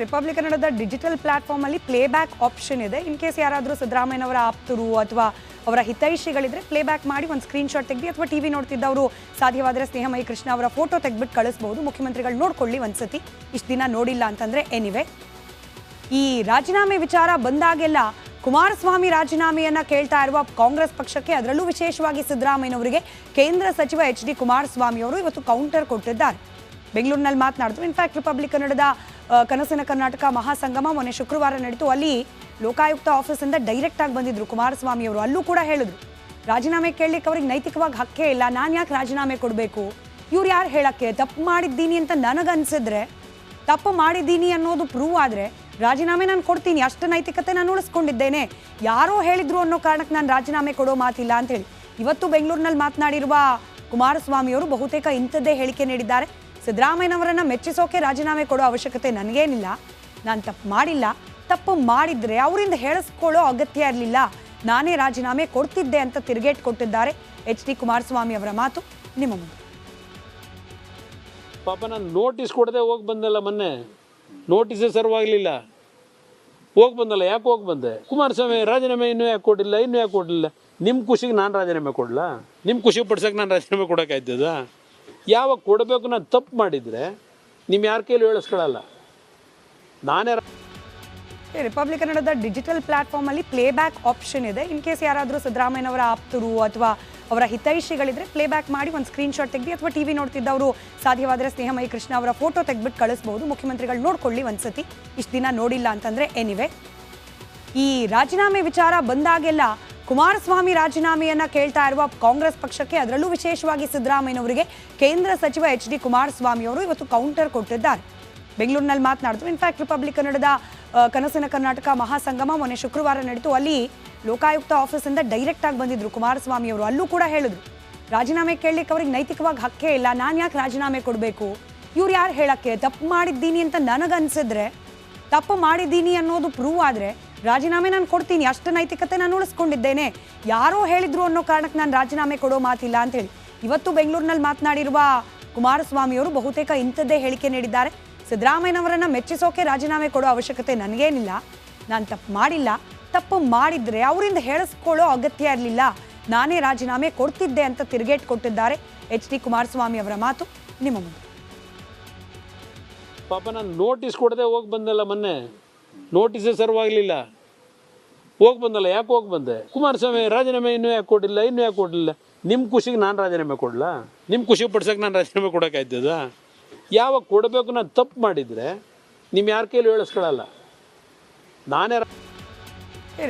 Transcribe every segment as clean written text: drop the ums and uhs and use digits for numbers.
Republic ಕನ್ನಡದ digital platform ಅಲ್ಲಿ playback option ಇದೆ. ಇನ್ ಕೇಸ್ ಯಾರಾದರೂ ಸಿದ್ದರಾಮಯ್ಯನವರ ಆಪ್ತರು ಅಥವಾ ಅವರ ಹಿತೈಷಿಗಳಿದ್ರೆ ಪ್ಲೇಬ್ಯಾಕ್ ಮಾಡಿ ಒಂದು ಸ್ಕ್ರೀನ್ ಶಾಟ್ ತೆಗೆದು ಅಥವಾ ಟಿವಿ ನೋಡ್ತಿದ್ದವರು ಸಾಧ್ಯವಾದರೆ ಸ್ನೇಹಮಯಿ ಕೃಷ್ಣ ಅವರ ಫೋಟೋ ತೆಗೆದ್ಬಿಟ್ಟು ಕಳಿಸಬಹುದು. ಮುಖ್ಯಮಂತ್ರಿಗಳು ನೋಡ್ಕೊಳ್ಳಿ ಒಂದ್ಸತಿ, ಇಷ್ಟು ದಿನ ನೋಡಿಲ್ಲ ಅಂತಂದ್ರೆ. ಎನಿವೆ, ಈ ರಾಜೀನಾಮೆ ವಿಚಾರ ಬಂದಾಗೆಲ್ಲ ಕುಮಾರಸ್ವಾಮಿ ರಾಜೀನಾಮೆಯನ್ನ ಕೇಳ್ತಾ ಇರುವ ಕಾಂಗ್ರೆಸ್ ಪಕ್ಷಕ್ಕೆ, ಅದರಲ್ಲೂ ವಿಶೇಷವಾಗಿ ಸಿದ್ದರಾಮಯ್ಯನವರಿಗೆ ಕೇಂದ್ರ ಸಚಿವ ಎಚ್ ಡಿ ಕುಮಾರಸ್ವಾಮಿ ಅವರು ಇವತ್ತು ಕೌಂಟರ್ ಕೊಟ್ಟಿದ್ದಾರೆ. ಬೆಂಗಳೂರಿನಲ್ಲಿ ಮಾತನಾಡಿದ್ರು. ಇನ್ಫ್ಯಾಕ್ಟ್ ರಿಪಬ್ಲಿಕ್ ಕನ್ನಡದ ಕನಸಿನ ಕರ್ನಾಟಕ ಮಹಾಸಂಗಮ ಮೊನ್ನೆ ಶುಕ್ರವಾರ ನಡೀತು. ಅಲ್ಲಿ ಲೋಕಾಯುಕ್ತ ಆಫೀಸಿಂದ ಡೈರೆಕ್ಟ್ ಆಗಿ ಬಂದಿದ್ರು ಕುಮಾರಸ್ವಾಮಿ ಅವರು. ಅಲ್ಲೂ ಕೂಡ ಹೇಳಿದ್ರು, ರಾಜೀನಾಮೆ ಕೇಳಲಿಕ್ಕೆ ಅವ್ರಿಗೆ ನೈತಿಕವಾಗಿ ಹಕ್ಕೇ ಇಲ್ಲ, ನಾನು ಯಾಕೆ ರಾಜೀನಾಮೆ ಕೊಡಬೇಕು, ಇವ್ರು ಯಾರು ಹೇಳಕ್ಕೆ, ತಪ್ಪು ಮಾಡಿದ್ದೀನಿ ಅಂತ ನನಗನ್ಸಿದ್ರೆ, ತಪ್ಪು ಮಾಡಿದ್ದೀನಿ ಅನ್ನೋದು ಪ್ರೂವ್ ಆದರೆ ರಾಜೀನಾಮೆ ನಾನು ಕೊಡ್ತೀನಿ, ಅಷ್ಟು ನೈತಿಕತೆ ನಾನು ಉಳಿಸ್ಕೊಂಡಿದ್ದೇನೆ, ಯಾರೋ ಹೇಳಿದ್ರು ಅನ್ನೋ ಕಾರಣಕ್ಕೆ ನಾನು ರಾಜೀನಾಮೆ ಕೊಡೋ ಮಾತಿಲ್ಲ ಅಂತ ಹೇಳಿ ಇವತ್ತು ಬೆಂಗಳೂರಿನಲ್ಲಿ ಮಾತನಾಡಿರುವ ಕುಮಾರಸ್ವಾಮಿ ಅವರು ಬಹುತೇಕ ಇಂಥದ್ದೇ ಹೇಳಿಕೆ ನೀಡಿದ್ದಾರೆ. ಸಿದ್ದರಾಮಯ್ಯನವರನ್ನ ಮೆಚ್ಚಿಸೋಕೆ ರಾಜೀನಾಮೆ ಕೊಡೋ ಅವಶ್ಯಕತೆ ನನಗೇನಿಲ್ಲ, ನಾನು ತಪ್ಪು ಮಾಡಿಲ್ಲ, ತಪ್ಪು ಮಾಡಿದ್ರೆ ಅವರಿಂದ ಹೇಳಿಸ್ಕೊಳ್ಳೋ ಅಗತ್ಯ ಇರಲಿಲ್ಲ, ನಾನೇ ರಾಜೀನಾಮೆ ಕೊಡ್ತಿದ್ದೆ ಅಂತ ತಿರುಗೇಟ್ ಕೊಟ್ಟಿದ್ದಾರೆ ಎಚ್ ಡಿ ಕುಮಾರಸ್ವಾಮಿ ಅವರ ಮಾತು ನಿಮ್ಮ ಮುಂದೆ. ಪಾಪ ನಾನು ನೋಟಿಸ್ ಕೊಡದೆ ಹೋಗಿ ಬಂದಲ್ಲ, ಮೊನ್ನೆ ನೋಟಿಸೇ ಸರ್ವಾಗಲಿಲ್ಲ, ಹೋಗಿ ಬಂದಲ್ಲ. ಯಾಕೆ ಹೋಗಿ ಬಂದೆ? ಕುಮಾರಸ್ವಾಮಿ ರಾಜೀನಾಮೆ ಇನ್ನೂ ಯಾಕೆ ಕೊಡಲಿಲ್ಲ? ನಿಮ್ಮ ಖುಷಿಗೆ ನಾನು ರಾಜೀನಾಮೆ ಕೊಡಲ್ಲ? ನಿಮ್ಮ ಖುಷಿ ಪಡ್ಸೋಕೆ ನಾನು ರಾಜೀನಾಮೆ ಕೊಡೋಕ್ಕಾಯ್ತದ? ಯಾವಾಗ ಕೊಡಬೇಕು, ನಾನು ತಪ್ಪು ಮಾಡಿದರೆ ನಿಮ್ಮ ಯಾರ ಕೈಲಿ ಹೇಳಿಸ್ಕೊಳ್ಳಲ್ಲ, ನಾನೇ. ರಿಪಬ್ಲಿಕ್ ಕನ್ನಡದ ಡಿಜಿಟಲ್ ಪ್ಲಾಟ್ಫಾರ್ಮ್ ಅಲ್ಲಿ ಪ್ಲೇಬ್ಯಾಕ್ ಆಪ್ಷನ್ ಇದೆ. ಇನ್ ಕೇಸ್ ಯಾರಾದರೂ ಸಿದ್ದರಾಮಯ್ಯನವರ ಆಪ್ತರು ಅಥವಾ ಅವರ ಹಿತೈಷಿಗಳಿದ್ರೆ ಪ್ಲೇಬ್ಯಾಕ್ ಮಾಡಿ ಒಂದು ಸ್ಕ್ರೀನ್ ಶಾಟ್ ತೆಗೆದು ಅಥವಾ ಟಿವಿ ನೋಡ್ತಿದ್ದವರು ಸಾಧ್ಯವಾದರೆ ಸ್ನೇಹಮಯಿ ಕೃಷ್ಣ ಅವರ ಫೋಟೋ ತೆಗೆದ್ಬಿಟ್ಟು ಕಳಿಸಬಹುದು. ಮುಖ್ಯಮಂತ್ರಿಗಳು ನೋಡ್ಕೊಳ್ಳಿ ಒಂದ್ಸತಿ, ಇಷ್ಟು ದಿನ ನೋಡಿಲ್ಲ ಅಂತಂದ್ರೆ. ಎನಿವೆ, ಈ ರಾಜೀನಾಮೆ ವಿಚಾರ ಬಂದಾಗೆಲ್ಲ ಕುಮಾರಸ್ವಾಮಿ ರಾಜೀನಾಮೆಯನ್ನ ಕೇಳ್ತಾ ಇರುವ ಕಾಂಗ್ರೆಸ್ ಪಕ್ಷಕ್ಕೆ, ಅದರಲ್ಲೂ ವಿಶೇಷವಾಗಿ ಸಿದ್ದರಾಮಯ್ಯನವರಿಗೆ ಕೇಂದ್ರ ಸಚಿವ ಎಚ್ ಡಿ ಕುಮಾರಸ್ವಾಮಿ ಅವರು ಇವತ್ತು ಕೌಂಟರ್ ಕೊಟ್ಟಿದ್ದಾರೆ. ಬೆಂಗಳೂರಿನಲ್ಲಿ ಮಾತನಾಡಿದ್ರು. ಇನ್ಫ್ಯಾಕ್ಟ್ ರಿಪಬ್ಲಿಕ್ ಕನ್ನಡದ ಕನಸಿನ ಕರ್ನಾಟಕ ಮಹಾಸಂಗಮ ಮೊನ್ನೆ ಶುಕ್ರವಾರ ನಡೀತು. ಅಲ್ಲಿ ಲೋಕಾಯುಕ್ತ ಆಫೀಸಿಂದ ಡೈರೆಕ್ಟ್ ಆಗಿ ಬಂದಿದ್ರು ಕುಮಾರಸ್ವಾಮಿ ಅವರು. ಅಲ್ಲೂ ಕೂಡ ಹೇಳಿದ್ರು, ರಾಜೀನಾಮೆ ಕೇಳಲಿಕ್ಕೆ ಅವ್ರಿಗೆ ನೈತಿಕವಾಗಿ ಹಕ್ಕೇ ಇಲ್ಲ, ನಾನು ಯಾಕೆ ರಾಜೀನಾಮೆ ಕೊಡಬೇಕು, ಇವ್ರು ಯಾರು ಹೇಳಕ್ಕೆ, ತಪ್ಪು ಮಾಡಿದ್ದೀನಿ ಅಂತ ನನಗನ್ಸಿದ್ರೆ, ತಪ್ಪು ಮಾಡಿದ್ದೀನಿ ಅನ್ನೋದು ಪ್ರೂವ್ ಆದರೆ ರಾಜೀನಾಮೆ ನಾನು ಕೊಡ್ತೀನಿ, ಅಷ್ಟು ನೈತಿಕತೆ ನಾನು ಉಳಿಸ್ಕೊಂಡಿದ್ದೇನೆ, ಯಾರೋ ಹೇಳಿದ್ರು ಅನ್ನೋ ಕಾರಣಕ್ಕೆ ನಾನು ರಾಜೀನಾಮೆ ಕೊಡೋ ಮಾತಿಲ್ಲ ಅಂತ ಹೇಳಿ ಇವತ್ತು ಬೆಂಗಳೂರಿನಲ್ಲಿ ಮಾತನಾಡಿರುವ ಕುಮಾರಸ್ವಾಮಿ ಅವರು ಬಹುತೇಕ ಇಂಥದ್ದೇ ಹೇಳಿಕೆ ನೀಡಿದ್ದಾರೆ. ಸಿದ್ದರಾಮಯ್ಯನವರನ್ನ ಮೆಚ್ಚಿಸೋಕೆ ರಾಜೀನಾಮೆ ಕೊಡೋ ಅವಶ್ಯಕತೆ ನನಗೇನಿಲ್ಲ, ನಾನು ತಪ್ಪು ಮಾಡಿಲ್ಲ, ತಪ್ಪು ಮಾಡಿದ್ರೆ ಅವರಿಂದ ಹೇಳಿಸ್ಕೊಳ್ಳೋ ಅಗತ್ಯ ಇರಲಿಲ್ಲ, ನಾನೇ ರಾಜೀನಾಮೆ ಕೊಡ್ತಿದ್ದೆ ಅಂತ ತಿರುಗೇಟ್ ಕೊಟ್ಟಿದ್ದಾರೆ ಎಚ್ ಡಿ ಕುಮಾರಸ್ವಾಮಿ ಅವರ ಮಾತು ನಿಮ್ಮ ಮುಂದೆ. ಪಾಪ ನಾನು ನೋಟಿಸ್ ಕೊಡದೆ ಹೋಗಿ ಬಂದಲ್ಲ, ಮೊನ್ನೆ ನೋಟಿಸೇ ಸರ್ವಾಗಲಿಲ್ಲ, ಹೋಗಿ ಬಂದಲ್ಲ. ಯಾಕೆ ಹೋಗಿ ಬಂದೆ? ಕುಮಾರಸ್ವಾಮಿ ರಾಜೀನಾಮೆ ಇನ್ನೂ ಯಾಕೆ ಕೊಡಲಿಲ್ಲ? ನಿಮ್ಮ ಖುಷಿಗೆ ನಾನು ರಾಜೀನಾಮೆ ಕೊಡಲ್ಲ? ನಿಮ್ಮ ಖುಷಿ ಪಡ್ಸೋಕೆ ನಾನು ರಾಜೀನಾಮೆ ಕೊಡೋಕ್ಕಾಯ್ತದ? ಯಾವಾಗ ಕೊಡಬೇಕು, ನಾನು ತಪ್ಪು ಮಾಡಿದರೆ ನಿಮ್ಮ ಯಾರ ಕೈಲಿ ಹೇಳಿಸ್ಕೊಳ್ಳಲ್ಲ, ನಾನೇ.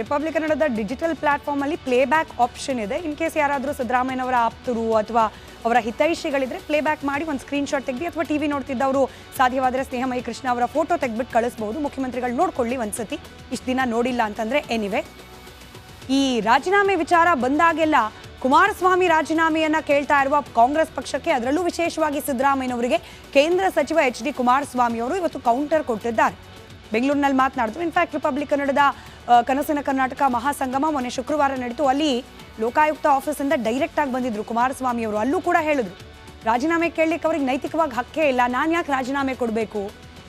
ರಿಪಬ್ಲಿಕ್ ಕನ್ನಡದ ಡಿಜಿಟಲ್ ಪ್ಲಾಟ್ಫಾರ್ಮ್ ಅಲ್ಲಿ ಪ್ಲೇಬ್ಯಾಕ್ ಆಪ್ಷನ್ ಇದೆ. ಇನ್ ಕೇಸ್ ಯಾರಾದರೂ ಸಿದ್ದರಾಮಯ್ಯನವರ ಆಪ್ತರು ಅಥವಾ ಅವರ ಹಿತೈಷಿಗಳಿದ್ರೆ ಪ್ಲೇಬ್ಯಾಕ್ ಮಾಡಿ ಒಂದು ಸ್ಕ್ರೀನ್ ಶಾಟ್ ತೆಗೆದು ಅಥವಾ ಟಿವಿ ನೋಡ್ತಿದ್ದವರು ಸಾಧ್ಯವಾದರೆ ಸ್ನೇಹಮಯಿ ಕೃಷ್ಣ ಅವರ ಫೋಟೋ ತೆಗೆದ್ಬಿಟ್ಟು ಕಳಿಸಬಹುದು. ಮುಖ್ಯಮಂತ್ರಿಗಳು ನೋಡ್ಕೊಳ್ಳಿ ಒಂದ್ಸತಿ, ಇಷ್ಟು ದಿನ ನೋಡಿಲ್ಲ ಅಂತಂದ್ರೆ. ಎನಿವೆ, ಈ ರಾಜೀನಾಮೆ ವಿಚಾರ ಬಂದಾಗೆಲ್ಲ ಕುಮಾರಸ್ವಾಮಿ ರಾಜೀನಾಮೆಯನ್ನ ಕೇಳ್ತಾ ಇರುವ ಕಾಂಗ್ರೆಸ್ ಪಕ್ಷಕ್ಕೆ, ಅದರಲ್ಲೂ ವಿಶೇಷವಾಗಿ ಸಿದ್ದರಾಮಯ್ಯನವರಿಗೆ ಕೇಂದ್ರ ಸಚಿವ ಎಚ್ ಡಿ ಕುಮಾರಸ್ವಾಮಿ ಅವರು ಇವತ್ತು ಕೌಂಟರ್ ಕೊಟ್ಟಿದ್ದಾರೆ. ಬೆಂಗಳೂರಿನಲ್ಲಿ ಮಾತನಾಡಿದ್ರು. ಇನ್ಫ್ಯಾಕ್ಟ್ ರಿಪಬ್ಲಿಕ್ ಕನ್ನಡದ ಕನಸಿನ ಕರ್ನಾಟಕ ಮಹಾಸಂಗಮ ಮೊನ್ನೆ ಶುಕ್ರವಾರ ನಡೀತು. ಅಲ್ಲಿ ಲೋಕಾಯುಕ್ತ ಆಫೀಸಿಂದ ಡೈರೆಕ್ಟ್ ಆಗಿ ಬಂದಿದ್ರು ಕುಮಾರಸ್ವಾಮಿ ಅವರು. ಅಲ್ಲೂ ಕೂಡ ಹೇಳಿದ್ರು, ರಾಜೀನಾಮೆ ಕೇಳಲಿಕ್ಕೆ ಅವ್ರಿಗೆ ನೈತಿಕವಾಗಿ ಹಕ್ಕೇ ಇಲ್ಲ, ನಾನು ಯಾಕೆ ರಾಜೀನಾಮೆ ಕೊಡಬೇಕು,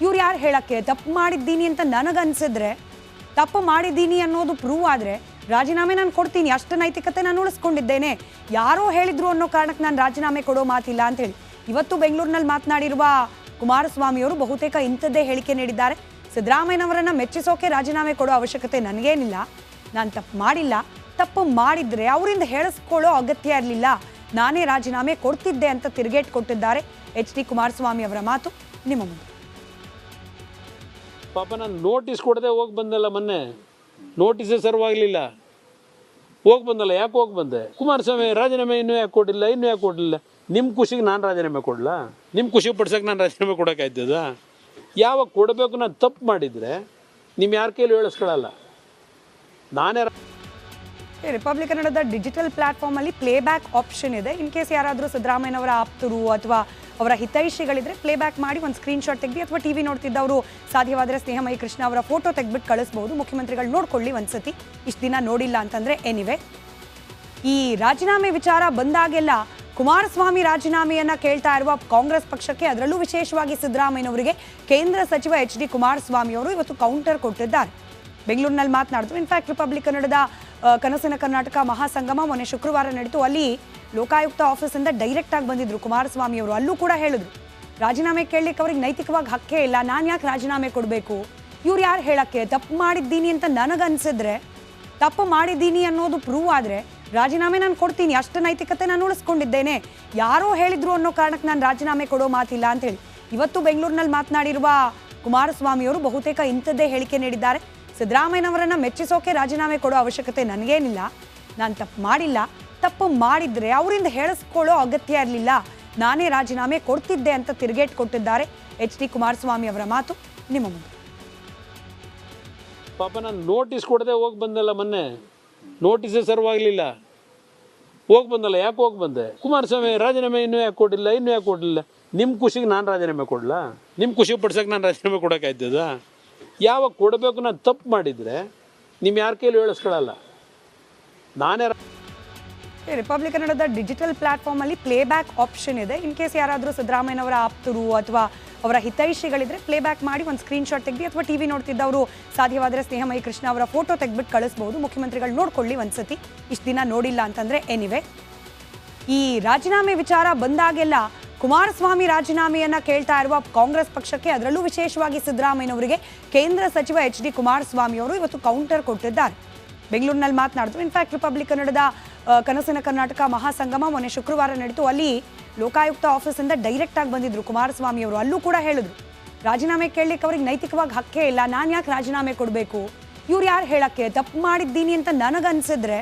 ಇವ್ರು ಯಾರು ಹೇಳಕ್ಕೆ, ತಪ್ಪು ಮಾಡಿದ್ದೀನಿ ಅಂತ ನನಗನ್ಸಿದ್ರೆ, ತಪ್ಪು ಮಾಡಿದ್ದೀನಿ ಅನ್ನೋದು ಪ್ರೂವ್ ಆದರೆ ರಾಜೀನಾಮೆ ನಾನು ಕೊಡ್ತೀನಿ, ಅಷ್ಟು ನೈತಿಕತೆ ನಾನು ಉಳಿಸ್ಕೊಂಡಿದ್ದೇನೆ, ಯಾರೋ ಹೇಳಿದ್ರು ಅನ್ನೋ ಕಾರಣಕ್ಕೆ ನಾನು ರಾಜೀನಾಮೆ ಕೊಡೋ ಮಾತಿಲ್ಲ ಅಂತ ಹೇಳಿ ಇವತ್ತು ಬೆಂಗಳೂರಿನಲ್ಲಿ ಮಾತನಾಡಿರುವ ಕುಮಾರಸ್ವಾಮಿ ಅವರು ಬಹುತೇಕ ಇಂಥದ್ದೇ ಹೇಳಿಕೆ ನೀಡಿದ್ದಾರೆ. ಸಿದ್ದರಾಮಯ್ಯನವರನ್ನ ಮೆಚ್ಚಿಸೋಕೆ ರಾಜೀನಾಮೆ ಕೊಡೋ ಅವಶ್ಯಕತೆ ನನಗೇನಿಲ್ಲ, ನಾನು ತಪ್ಪು ಮಾಡಿಲ್ಲ, ತಪ್ಪು ಮಾಡಿದ್ರೆ ಅವರಿಂದ ಹೇಳಿಸ್ಕೊಳ್ಳೋ ಅಗತ್ಯ ಇರಲಿಲ್ಲ, ನಾನೇ ರಾಜೀನಾಮೆ ಕೊಡ್ತಿದ್ದೆ ಅಂತ ತಿರುಗೇಟ್ ಕೊಟ್ಟಿದ್ದಾರೆ ಎಚ್ ಡಿ ಕುಮಾರಸ್ವಾಮಿ ಅವರ ಮಾತು ನಿಮ್ಮ ಮುಂದೆ. ಪಾಪ ನಾನು ನೋಟಿಸ್ ಕೊಡದೆ ಹೋಗಿ ಬಂದಲ್ಲ, ಮೊನ್ನೆ ನೋಟಿಸೇ ಸರ್ವಾಗಲಿಲ್ಲ, ಹೋಗಿ ಬಂದಲ್ಲ. ಯಾಕೆ ಹೋಗಿ ಬಂದೆ? ಕುಮಾರಸ್ವಾಮಿ ರಾಜೀನಾಮೆ ಇನ್ನೂ ಯಾಕೆ ಕೊಡಲಿಲ್ಲ? ನಿಮ್ಮ ಖುಷಿಗೆ ನಾನು ರಾಜೀನಾಮೆ ಕೊಡಲ್ಲ? ನಿಮ್ಮ ಖುಷಿ ಪಡ್ಸೋಕೆ ನಾನು ರಾಜೀನಾಮೆ ಕೊಡೋಕ್ಕಾಯ್ತದ? ಯಾವಾಗ ಕೊಡಬೇಕು, ನಾನು ತಪ್ಪು ಮಾಡಿದರೆ ನಿಮ್ಮ ಯಾರ ಕೈಲಿ ಹೇಳಿಸ್ಕೊಳ್ಳಲ್ಲ, ನಾನೇ. ರಿಪಬ್ಲಿಕ್ ಕನ್ನಡದ ಡಿಜಿಟಲ್ ಪ್ಲಾಟ್ಫಾರ್ಮ್ ಅಲ್ಲಿ ಪ್ಲೇಬ್ಯಾಕ್ ಆಪ್ಷನ್ ಇದೆ. ಇನ್ ಕೇಸ್ ಯಾರಾದರೂ ಸಿದ್ದರಾಮಯ್ಯನವರ ಆಪ್ತರು ಅಥವಾ ಅವರ ಹಿತೈಷಿಗಳಿದ್ರೆ ಪ್ಲೇಬ್ಯಾಕ್ ಮಾಡಿ ಒಂದು ಸ್ಕ್ರೀನ್ ಶಾಟ್ ತೆಗೆದು ಅಥವಾ ಟಿವಿ ನೋಡ್ತಿದ್ದವರು ಸಾಧ್ಯವಾದರೆ ಸ್ನೇಹಮಯಿ ಕೃಷ್ಣ ಅವರ ಫೋಟೋ ತೆಗೆದ್ಬಿಟ್ಟು ಕಳಿಸಬಹುದು. ಮುಖ್ಯಮಂತ್ರಿಗಳು ನೋಡ್ಕೊಳ್ಳಿ ಒಂದ್ಸತಿ, ಇಷ್ಟು ದಿನ ನೋಡಿಲ್ಲ ಅಂತಂದ್ರೆ. ಎನಿವೆ, ಈ ರಾಜೀನಾಮೆ ವಿಚಾರ ಬಂದಾಗೆಲ್ಲ ಕುಮಾರಸ್ವಾಮಿ ರಾಜೀನಾಮೆಯನ್ನ ಕೇಳ್ತಾ ಇರುವ ಕಾಂಗ್ರೆಸ್ ಪಕ್ಷಕ್ಕೆ, ಅದರಲ್ಲೂ ವಿಶೇಷವಾಗಿ ಸಿದ್ದರಾಮಯ್ಯನವರಿಗೆ ಕೇಂದ್ರ ಸಚಿವ HD ಕುಮಾರಸ್ವಾಮಿ ಅವರು ಇವತ್ತು ಕೌಂಟರ್ ಕೊಟ್ಟಿದ್ದಾರೆ. ಬೆಂಗಳೂರಿನಲ್ಲಿ ಮಾತನಾಡಿದ್ರು. ಇನ್ಫ್ಯಾಕ್ಟ್ ರಿಪಬ್ಲಿಕ್ ಕನ್ನಡದ ಕನಸಿನ ಕರ್ನಾಟಕ ಮಹಾಸಂಗಮ ಮೊನ್ನೆ ಶುಕ್ರವಾರ ನಡೀತು. ಅಲ್ಲಿ ಲೋಕಾಯುಕ್ತ ಆಫೀಸಿಂದ ಡೈರೆಕ್ಟ್ ಆಗಿ ಬಂದಿದ್ರು ಕುಮಾರಸ್ವಾಮಿ ಅವರು. ಅಲ್ಲೂ ಕೂಡ ಹೇಳಿದ್ರು, ರಾಜೀನಾಮೆ ಕೇಳಲಿಕ್ಕೆ ಅವ್ರಿಗೆ ನೈತಿಕವಾಗಿ ಹಕ್ಕೇ ಇಲ್ಲ, ನಾನು ಯಾಕೆ ರಾಜೀನಾಮೆ ಕೊಡಬೇಕು, ಇವ್ರು ಯಾರು ಹೇಳಕ್ಕೆ, ತಪ್ಪು ಮಾಡಿದ್ದೀನಿ ಅಂತ ನನಗನ್ಸಿದ್ರೆ, ತಪ್ಪು ಮಾಡಿದ್ದೀನಿ ಅನ್ನೋದು ಪ್ರೂವ್ ಆದರೆ ರಾಜೀನಾಮೆ ನಾನು ಕೊಡ್ತೀನಿ, ಅಷ್ಟು ನೈತಿಕತೆ ನಾನು ಉಳಿಸ್ಕೊಂಡಿದ್ದೇನೆ, ಯಾರೋ ಹೇಳಿದ್ರು ಅನ್ನೋ ಕಾರಣಕ್ಕೆ ನಾನು ರಾಜೀನಾಮೆ ಕೊಡೋ ಮಾತಿಲ್ಲ ಅಂತೇಳಿ ಇವತ್ತು ಬೆಂಗಳೂರಿನಲ್ಲಿ ಮಾತನಾಡಿರುವ ಕುಮಾರಸ್ವಾಮಿ ಅವರು ಬಹುತೇಕ ಇಂಥದ್ದೇ ಹೇಳಿಕೆ ನೀಡಿದ್ದಾರೆ. ಸಿದ್ದರಾಮಯ್ಯನವರನ್ನ ಮೆಚ್ಚಿಸೋಕೆ ರಾಜೀನಾಮೆ ಕೊಡೋ ಅವಶ್ಯಕತೆ ನನಗೇನಿಲ್ಲ, ನಾನು ತಪ್ಪು ಮಾಡಿಲ್ಲ, ತಪ್ಪು ಮಾಡಿದ್ರೆ ಅವರಿಂದ ಹೇಳಿಸ್ಕೊಳ್ಳೋ ಅಗತ್ಯ ಇರಲಿಲ್ಲ, ನಾನೇ ರಾಜೀನಾಮೆ ಕೊಡ್ತಿದ್ದೆ ಅಂತ ತಿರುಗೇಟ್ ಕೊಟ್ಟಿದ್ದಾರೆ HD ಕುಮಾರಸ್ವಾಮಿ ಅವರ ಮಾತು ನಿಮ್ಮ ಮುಂದೆ. ಪಾಪ ನಾನು ನೋಟಿಸ್ ಕೊಡದೆ ಹೋಗಿ ಬಂದಲ್ಲ, ಮೊನ್ನೆ ನೋಟಿಸೇ ಸರ್ವ್ ಆಗಲಿಲ್ಲ, ಹೋಗಿ ಬಂದಲ್ಲ. ಯಾಕೆ ಹೋಗಿ ಬಂದೆ? ಕುಮಾರಸ್ವಾಮಿ ರಾಜೀನಾಮೆ ಇನ್ನೂ ಯಾಕೆ ಕೊಡಲಿಲ್ಲ? ನಿಮ್ಮ ಖುಷಿಗೆ ನಾನು ರಾಜೀನಾಮೆ ಕೊಡಲ್ಲ? ನಿಮ್ಮ ಖುಷಿ ಪಡ್ಸೋಕೆ ನಾನು ರಾಜೀನಾಮೆ ಕೊಡೋಕ್ಕಾಯ್ತದ? ಯಾವಾಗ ಕೊಡಬೇಕು? ನಾನು ತಪ್ಪು ಮಾಡಿದರೆ ನಿಮ್ಮ ಯಾರ ಕೈಲಿ ಹೇಳಿಸ್ಕೊಳ್ಳಲ್ಲ. ನಾನೇ ರಿಪಬ್ಲಿಕ್ ಕನ್ನಡದ ಡಿಜಿಟಲ್ ಪ್ಲಾಟ್ಫಾರ್ಮಲ್ಲಿ ಪ್ಲೇಬ್ಯಾಕ್ ಆಪ್ಷನ್ ಇದೆ. ಇನ್ ಕೇಸ್ ಯಾರಾದರೂ ಸಿದ್ದರಾಮಯ್ಯನವರ ಆಪ್ತರು ಅಥವಾ ಅವರ ಹಿತೈಷಿಗಳಿದ್ರೆ ಪ್ಲೇಬ್ಯಾಕ್ ಮಾಡಿ ಒಂದು ಸ್ಕ್ರೀನ್ಶಾಟ್ ತೆಗೆದು, ಅಥವಾ TV ನೋಡ್ತಿದ್ದವರು ಸಾಧ್ಯವಾದರೆ ಸ್ನೇಹಮಯಿ ಕೃಷ್ಣ ಅವರ ಫೋಟೋ ತೆಗೆದ್ಬಿಟ್ಟು ಕಳಿಸ್ಬೋದು. ಮುಖ್ಯಮಂತ್ರಿಗಳು ನೋಡ್ಕೊಳ್ಳಿ ಒಂದ್ಸತಿ, ಇಷ್ಟು ದಿನ ನೋಡಿಲ್ಲ ಅಂತಂದರೆ. ಎನಿವೆ, ಈ ರಾಜೀನಾಮೆ ವಿಚಾರ ಬಂದಾಗೆಲ್ಲ ಕುಮಾರಸ್ವಾಮಿ ರಾಜೀನಾಮೆಯನ್ನ ಕೇಳ್ತಾ ಇರುವ ಕಾಂಗ್ರೆಸ್ ಪಕ್ಷಕ್ಕೆ, ಅದರಲ್ಲೂ ವಿಶೇಷವಾಗಿ ಸಿದ್ದರಾಮಯ್ಯನವರಿಗೆ ಕೇಂದ್ರ ಸಚಿವ HD ಕುಮಾರಸ್ವಾಮಿ ಅವರು ಇವತ್ತು ಕೌಂಟರ್ ಕೊಟ್ಟಿದ್ದಾರೆ. ಬೆಂಗಳೂರಿನಲ್ಲಿ ಮಾತನಾಡಿದ್ರು. ಇನ್ಫ್ಯಾಕ್ಟ್ ರಿಪಬ್ಲಿಕ್ ಕನ್ನಡದ ಕನಸಿನ ಕರ್ನಾಟಕ ಮಹಾಸಂಗಮ ಮೊನ್ನೆ ಶುಕ್ರವಾರ ನಡೀತು. ಅಲ್ಲಿ ಲೋಕಾಯುಕ್ತ ಆಫೀಸಿಂದ ಡೈರೆಕ್ಟ್ ಆಗಿ ಬಂದಿದ್ರು ಕುಮಾರಸ್ವಾಮಿ ಅವರು. ಅಲ್ಲೂ ಕೂಡ ಹೇಳಿದ್ರು, ರಾಜೀನಾಮೆ ಕೇಳಲಿಕ್ಕೆ ಅವ್ರಿಗೆ ನೈತಿಕವಾಗಿ ಹಕ್ಕೇ ಇಲ್ಲ, ನಾನು ಯಾಕೆ ರಾಜೀನಾಮೆ ಕೊಡಬೇಕು, ಇವ್ರು ಯಾರು ಹೇಳಕ್ಕೆ, ತಪ್ಪು ಮಾಡಿದ್ದೀನಿ ಅಂತ ನನಗನ್ಸಿದ್ರೆ,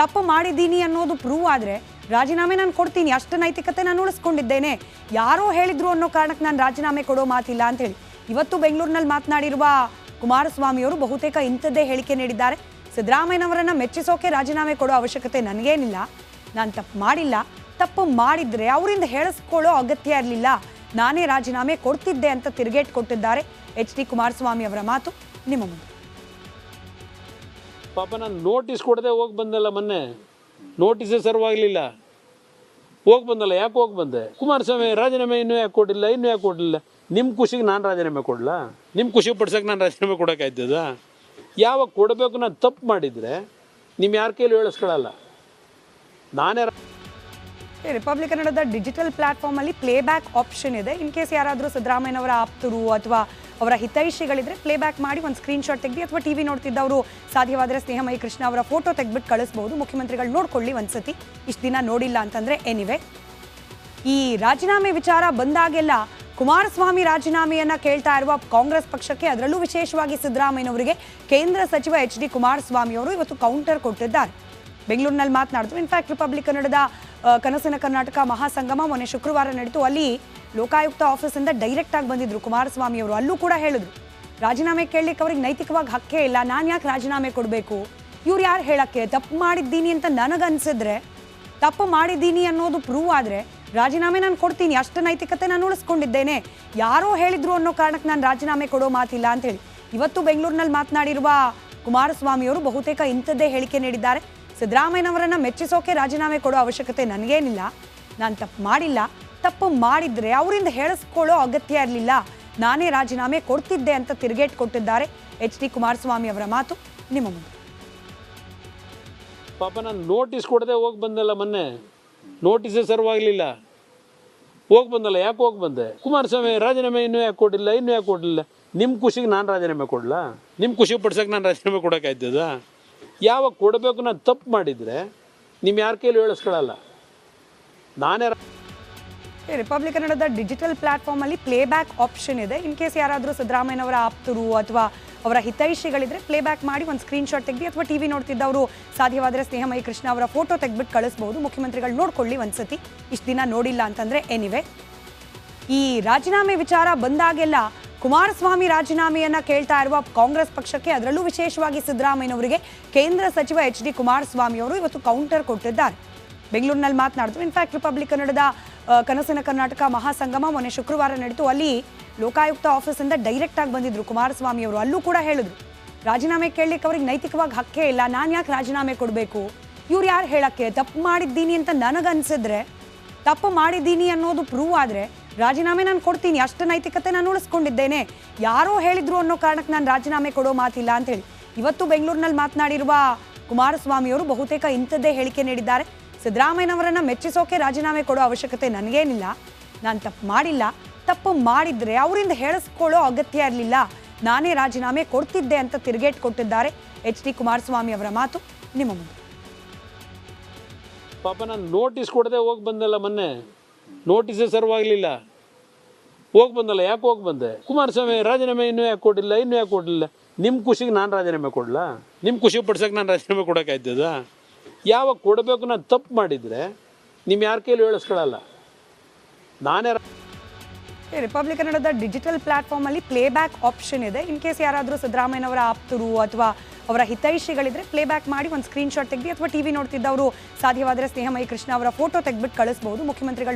ತಪ್ಪು ಮಾಡಿದ್ದೀನಿ ಅನ್ನೋದು ಪ್ರೂವ್ ಆದರೆ ರಾಜೀನಾಮೆ ನಾನು ಕೊಡ್ತೀನಿ, ಅಷ್ಟು ನೈತಿಕತೆ ನಾನು ಉಳಿಸ್ಕೊಂಡಿದ್ದೇನೆ, ಯಾರೋ ಹೇಳಿದ್ರು ಅನ್ನೋ ಕಾರಣಕ್ಕೆ ನಾನು ರಾಜೀನಾಮೆ ಕೊಡೋ ಮಾತಿಲ್ಲ ಅಂತೇಳಿ ಇವತ್ತು ಬೆಂಗಳೂರಿನಲ್ಲಿ ಮಾತನಾಡಿರುವ ಕುಮಾರಸ್ವಾಮಿ ಅವರು ಬಹುತೇಕ ಇಂಥದ್ದೇ ಹೇಳಿಕೆ ನೀಡಿದ್ದಾರೆ. ಸಿದ್ದರಾಮಯ್ಯನವರನ್ನ ಮೆಚ್ಚಿಸೋಕೆ ರಾಜೀನಾಮೆ ಕೊಡೋ ಅವಶ್ಯಕತೆ ನನಗೇನಿಲ್ಲ, ನಾನು ತಪ್ಪು ಮಾಡಿಲ್ಲ, ತಪ್ಪು ಮಾಡಿದ್ರೆ ಅವರಿಂದ ಹೇಳಿಸ್ಕೊಳ್ಳೋ ಅಗತ್ಯ ಇರಲಿಲ್ಲ, ನಾನೇ ರಾಜೀನಾಮೆ ಕೊಡ್ತಿದ್ದೆ ಅಂತ ತಿರುಗೇಟ್ ಕೊಟ್ಟಿದ್ದಾರೆ HD ಕುಮಾರಸ್ವಾಮಿ ಅವರ ಮಾತು ನಿಮ್ಮ ಮುಂದೆ. ಪಾಪ ನಾನು ನೋಟಿಸ್ ಕೊಡದೆ ಹೋಗಿ ಬಂದಲ್ಲ, ಮೊನ್ನೆ ನೋಟಿಸೇ ಸರ್ವ್ ಆಗಲಿಲ್ಲ, ಹೋಗಿ ಬಂದಲ್ಲ. ಯಾಕೆ ಹೋಗಿ ಬಂದೆ? ಕುಮಾರಸ್ವಾಮಿ ರಾಜೀನಾಮೆ ಇನ್ನೂ ಯಾಕೆ ಕೊಡಲಿಲ್ಲ? ನಿಮ್ಮ ಖುಷಿಗೆ ನಾನು ರಾಜೀನಾಮೆ ಕೊಡಲ್ಲ? ನಿಮ್ಮ ಖುಷಿ ಪಡ್ಸೋಕೆ ನಾನು ರಾಜೀನಾಮೆ ಕೊಡೋಕ್ಕಾಯ್ತದ? ಯಾವಾಗ ಕೊಡಬೇಕು? ನಾನು ತಪ್ಪು ಮಾಡಿದರೆ ನಿಮ್ಮ ಯಾರ ಕೈಲಿ ಹೇಳಿಸ್ಕೊಳ್ಳಲ್ಲ. ನಾನೇ ರಿಪಬ್ಲಿಕ್ ಕನ್ನಡದ ಡಿಜಿಟಲ್ ಪ್ಲಾಟ್ಫಾರ್ಮಲ್ಲಿ ಪ್ಲೇಬ್ಯಾಕ್ ಆಪ್ಷನ್ ಇದೆ. ಇನ್ ಕೇಸ್ ಯಾರಾದರೂ ಸಿದ್ದರಾಮಯ್ಯನವರ ಆಪ್ತರು ಅಥವಾ ಅವರ ಹಿತೈಷಿಗಳಿದ್ರೆ ಪ್ಲೇಬ್ಯಾಕ್ ಮಾಡಿ ಒಂದು ಸ್ಕ್ರೀನ್ಶಾಟ್ ತೆಗೆದು, ಅಥವಾ TV ನೋಡ್ತಿದ್ದವರು ಸಾಧ್ಯವಾದರೆ ಸ್ನೇಹಮಯಿ ಕೃಷ್ಣ ಅವರ ಫೋಟೋ ತೆಗೆದ್ಬಿಟ್ಟು ಕಳಿಸ್ಬೋದು. ಮುಖ್ಯಮಂತ್ರಿಗಳು ನೋಡ್ಕೊಳ್ಳಿ ಒಂದ್ಸತಿ, ಇಷ್ಟು ದಿನ ನೋಡಿಲ್ಲ ಅಂತಂದರೆ. ಎನಿವೆ, ಈ ರಾಜೀನಾಮೆ ವಿಚಾರ ಬಂದಾಗೆಲ್ಲ ಕುಮಾರಸ್ವಾಮಿ ರಾಜೀನಾಮೆಯನ್ನ ಕೇಳ್ತಾ ಇರುವ ಕಾಂಗ್ರೆಸ್ ಪಕ್ಷಕ್ಕೆ, ಅದರಲ್ಲೂ ವಿಶೇಷವಾಗಿ ಸಿದ್ದರಾಮಯ್ಯನವರಿಗೆ ಕೇಂದ್ರ ಸಚಿವ HD ಕುಮಾರಸ್ವಾಮಿ ಅವರು ಇವತ್ತು ಕೌಂಟರ್ ಕೊಟ್ಟಿದ್ದಾರೆ. ಬೆಂಗಳೂರಿನಲ್ಲಿ ಮಾತನಾಡಿದ್ರು. ಇನ್ಫ್ಯಾಕ್ಟ್ ರಿಪಬ್ಲಿಕ್ ಕನ್ನಡದ ಕನಸಿನ ಕರ್ನಾಟಕ ಮಹಾಸಂಗಮ ಮೊನ್ನೆ ಶುಕ್ರವಾರ ನಡೀತು. ಅಲ್ಲಿ ಲೋಕಾಯುಕ್ತ ಆಫೀಸಿಂದ ಡೈರೆಕ್ಟ್ ಆಗಿ ಬಂದಿದ್ರು ಕುಮಾರಸ್ವಾಮಿ ಅವರು. ಅಲ್ಲೂ ಕೂಡ ಹೇಳಿದ್ರು, ರಾಜೀನಾಮೆ ಕೇಳಲಿಕ್ಕೆ ಅವ್ರಿಗೆ ನೈತಿಕವಾಗಿ ಹಕ್ಕೇ ಇಲ್ಲ, ನಾನು ಯಾಕೆ ರಾಜೀನಾಮೆ ಕೊಡಬೇಕು, ಇವ್ರು ಯಾರು ಹೇಳಕ್ಕೆ, ತಪ್ಪು ಮಾಡಿದ್ದೀನಿ ಅಂತ ನನಗನ್ಸಿದ್ರೆ, ತಪ್ಪು ಮಾಡಿದ್ದೀನಿ ಅನ್ನೋದು ಪ್ರೂವ್ ಆದರೆ ರಾಜೀನಾಮೆ ನಾನು ಕೊಡ್ತೀನಿ, ಅಷ್ಟು ನೈತಿಕತೆ ನಾನು ಉಳಿಸ್ಕೊಂಡಿದ್ದೇನೆ, ಯಾರೋ ಹೇಳಿದ್ರು ಅನ್ನೋ ಕಾರಣಕ್ಕೆ ನಾನು ರಾಜೀನಾಮೆ ಕೊಡೋ ಮಾತಿಲ್ಲ ಅಂತೇಳಿ ಇವತ್ತು ಬೆಂಗಳೂರಿನಲ್ಲಿ ಮಾತನಾಡಿರುವ ಕುಮಾರಸ್ವಾಮಿ ಅವರು ಬಹುತೇಕ ಇಂಥದ್ದೇ ಹೇಳಿಕೆ ನೀಡಿದ್ದಾರೆ. ಸಿದ್ದರಾಮಯ್ಯನವರನ್ನ ಮೆಚ್ಚಿಸೋಕೆ ರಾಜೀನಾಮೆ ಕೊಡೋ ಅವಶ್ಯಕತೆ ನನಗೇನಿಲ್ಲ, ನಾನು ತಪ್ಪು ಮಾಡಿಲ್ಲ, ತಪ್ಪು ಮಾಡಿದ್ರೆ ಅವರಿಂದ ಹೇಳಿಸ್ಕೊಳ್ಳೋ ಅಗತ್ಯ ಇರಲಿಲ್ಲ, ನಾನೇ ರಾಜೀನಾಮೆ ಕೊಡ್ತಿದ್ದೆ ಅಂತ ತಿರುಗೇಟ್ ಕೊಟ್ಟಿದ್ದಾರೆ HD ಕುಮಾರಸ್ವಾಮಿ ಅವರ ಮಾತು ನಿಮ್ಮ ಮುಂದೆ. ಪಾಪ ನಾನು ನೋಟಿಸ್ ಕೊಡದೆ ಹೋಗಿ ಬಂದಲ್ಲ, ಮೊನ್ನೆ ನೋಟಿಸೇ ಸರ್ವ್ ಆಗಲಿಲ್ಲ, ಹೋಗಿ ಬಂದಲ್ಲ. ಯಾಕೆ ಹೋಗಿ ಬಂದೆ? ಕುಮಾರಸ್ವಾಮಿ ರಾಜೀನಾಮೆ ಇನ್ನೂ ಯಾಕೆ ಕೊಡಲಿಲ್ಲ? ನಿಮ್ಮ ಖುಷಿಗೆ ನಾನು ರಾಜೀನಾಮೆ ಕೊಡಲ್ಲ? ನಿಮ್ಮ ಖುಷಿ ಪಡ್ಸೋಕೆ ನಾನು ರಾಜೀನಾಮೆ ಕೊಡೋಕ್ಕಾಯ್ತದ? ಯಾವಾಗ ಕೊಡಬೇಕು? ನಾನು ತಪ್ಪು ಮಾಡಿದರೆ ನಿಮ್ಮ ಯಾರ ಕೈಲಿ ಹೇಳಿಸ್ಕೊಳ್ಳಲ್ಲ. ನಾನೇ ರಿಪಬ್ಲಿಕ್ ಕನ್ನಡದ ಡಿಜಿಟಲ್ ಪ್ಲಾಟ್ಫಾರ್ಮಲ್ಲಿ ಪ್ಲೇಬ್ಯಾಕ್ ಆಪ್ಷನ್ ಇದೆ. ಇನ್ ಕೇಸ್ ಯಾರಾದರೂ ಸಿದ್ದರಾಮಯ್ಯನವರ ಆಪ್ತರು ಅಥವಾ ಅವರ ಹಿತೈಷಿಗಳಿದ್ರೆ ಪ್ಲೇಬ್ಯಾಕ್ ಮಾಡಿ ಒಂದು ಸ್ಕ್ರೀನ್ಶಾಟ್ ತೆಗೆದು, ಅಥವಾ TV ನೋಡ್ತಿದ್ದವರು ಸಾಧ್ಯವಾದರೆ ಸ್ನೇಹಮಯಿ ಕೃಷ್ಣ ಅವರ ಫೋಟೋ ತೆಗೆದ್ಬಿಟ್ಟು ಕಳಿಸ್ಬೋದು. ಮುಖ್ಯಮಂತ್ರಿಗಳು ನೋಡ್ಕೊಳ್ಳಿ ಒಂದ್ಸತಿ, ಇಷ್ಟು ದಿನ ನೋಡಿಲ್ಲ ಅಂತಂದರೆ. ಎನಿವೆ, ಈ ರಾಜೀನಾಮೆ ವಿಚಾರ ಬಂದಾಗೆಲ್ಲ ಕುಮಾರಸ್ವಾಮಿ ರಾಜೀನಾಮೆಯನ್ನ ಕೇಳ್ತಾ ಇರುವ ಕಾಂಗ್ರೆಸ್ ಪಕ್ಷಕ್ಕೆ, ಅದರಲ್ಲೂ ವಿಶೇಷವಾಗಿ ಸಿದ್ದರಾಮಯ್ಯನವರಿಗೆ ಕೇಂದ್ರ ಸಚಿವ HD ಕುಮಾರಸ್ವಾಮಿ ಅವರು ಇವತ್ತು ಕೌಂಟರ್ ಕೊಟ್ಟಿದ್ದಾರೆ. ಬೆಂಗಳೂರಿನಲ್ಲಿ ಮಾತನಾಡಿದ್ರು. ಇನ್ಫ್ಯಾಕ್ಟ್ ರಿಪಬ್ಲಿಕ್ ಕನ್ನಡದ ಕನಸಿನ ಕರ್ನಾಟಕ ಮಹಾಸಂಗಮ ಮೊನ್ನೆ ಶುಕ್ರವಾರ ನಡೀತು. ಅಲ್ಲಿ ಲೋಕಾಯುಕ್ತ ಆಫೀಸಿಂದ ಡೈರೆಕ್ಟ್ ಆಗಿ ಬಂದಿದ್ರು ಕುಮಾರಸ್ವಾಮಿ ಅವರು. ಅಲ್ಲೂ ಕೂಡ ಹೇಳಿದ್ರು, ರಾಜೀನಾಮೆ ಕೇಳಲಿಕ್ಕೆ ಅವ್ರಿಗೆ ನೈತಿಕವಾಗಿ ಹಕ್ಕೇ ಇಲ್ಲ, ನಾನು ಯಾಕೆ ರಾಜೀನಾಮೆ ಕೊಡಬೇಕು, ಇವ್ರು ಯಾರು ಹೇಳಕ್ಕೆ, ತಪ್ಪು ಮಾಡಿದ್ದೀನಿ ಅಂತ ನನಗನ್ಸಿದ್ರೆ, ತಪ್ಪು ಮಾಡಿದ್ದೀನಿ ಅನ್ನೋದು ಪ್ರೂವ್ ಆದರೆ ರಾಜೀನಾಮೆ ನಾನು ಕೊಡ್ತೀನಿ, ಅಷ್ಟು ನೈತಿಕತೆ ನಾನು ಉಳಿಸ್ಕೊಂಡಿದ್ದೇನೆ, ಯಾರೋ ಹೇಳಿದ್ರು ಅನ್ನೋ ಕಾರಣಕ್ಕೆ ನಾನು ರಾಜೀನಾಮೆ ಕೊಡೋ ಮಾತಿಲ್ಲ ಅಂತ ಹೇಳಿ ಇವತ್ತು ಬೆಂಗಳೂರಿನಲ್ಲಿ ಮಾತನಾಡಿರುವ ಕುಮಾರಸ್ವಾಮಿಯವರು ಬಹುತೇಕ ಇಂಥದ್ದೇ ಹೇಳಿಕೆ ನೀಡಿದ್ದಾರೆ. ಸಿದ್ದರಾಮಯ್ಯನವರನ್ನು ಮೆಚ್ಚಿಸೋಕೆ ರಾಜೀನಾಮೆ ಕೊಡೋ ಅವಶ್ಯಕತೆ ನನಗೇನಿಲ್ಲ, ನಾನು ತಪ್ಪು ಮಾಡಿಲ್ಲ, ತಪ್ಪು ಮಾಡಿದರೆ ಅವರಿಂದ ಹೇಳಿಸ್ಕೊಳ್ಳೋ ಅಗತ್ಯ ಇರಲಿಲ್ಲ, ನಾನೇ ರಾಜೀನಾಮೆ ಕೊಡ್ತಿದ್ದೆ ಅಂತ ತಿರುಗೇಟ್ ಕೊಟ್ಟಿದ್ದಾರೆ HD ಕುಮಾರಸ್ವಾಮಿ ಅವರ ಮಾತು ನಿಮ್ಮ ಮುಂದೆ. ಪಾಪ ನಾನು ನೋಟಿಸ್ ಕೊಡದೆ ಹೋಗಿ ಬಂದಲ್ಲ, ಮೊನ್ನೆ ನೋಟಿಸೇ ಸರ್ವ್ ಆಗಲಿಲ್ಲ, ಹೋಗಿ ಬಂದಲ್ಲ. ಯಾಕೆ ಹೋಗಿ ಬಂದೆ? ಕುಮಾರಸ್ವಾಮಿ ರಾಜೀನಾಮೆ ಇನ್ನೂ ಯಾಕೆ ಕೊಡಲಿಲ್ಲ? ನಿಮ್ಮ ಖುಷಿಗೆ ನಾನು ರಾಜೀನಾಮೆ ಕೊಡಲ್ಲ? ನಿಮ್ಮ ಖುಷಿ ಪಡ್ಸೋಕೆ ನಾನು ರಾಜೀನಾಮೆ ಕೊಡೋಕ್ಕಾಯ್ತದ? ಯಾವಾಗ ಕೊಡಬೇಕು? ನಾನು ತಪ್ಪು ಮಾಡಿದರೆ ನಿಮ್ಮ ಯಾರ ಕೈಲಿ ಹೇಳಿಸ್ಕೊಳ್ಳಲ್ಲ. ನಾನೇ ರಿಪಬ್ಲಿಕ್ ಕನ್ನಡದ ಡಿಜಿಟಲ್ ಪ್ಲಾಟ್ಫಾರ್ಮಲ್ಲಿ ಪ್ಲೇಬ್ಯಾಕ್ ಆಪ್ಷನ್ ಇದೆ. ಇನ್ ಕೇಸ್ ಯಾರಾದರೂ ಸಿದ್ದರಾಮಯ್ಯನವರ ಆಪ್ತರು ಅಥವಾ ಅವರ ಹಿತೈಷಿಗಳಿದ್ರೆ ಪ್ಲೇಬ್ಯಾಕ್ ಮಾಡಿ ಒಂದು ಸ್ಕ್ರೀನ್ಶಾಟ್ ತೆಗೆದು ಅಥವಾ TV ನೋಡ್ತಿದ್ದವರು ಸಾಧ್ಯವಾದರೆ ಸ್ನೇಹಮಯಿ ಕೃಷ್ಣ ಅವರ ಫೋಟೋ ತೆಗೆದ್ಬಿಟ್ಟು ಕಳಿಸ್ಬೋದು. ಮುಖ್ಯಮಂತ್ರಿಗಳು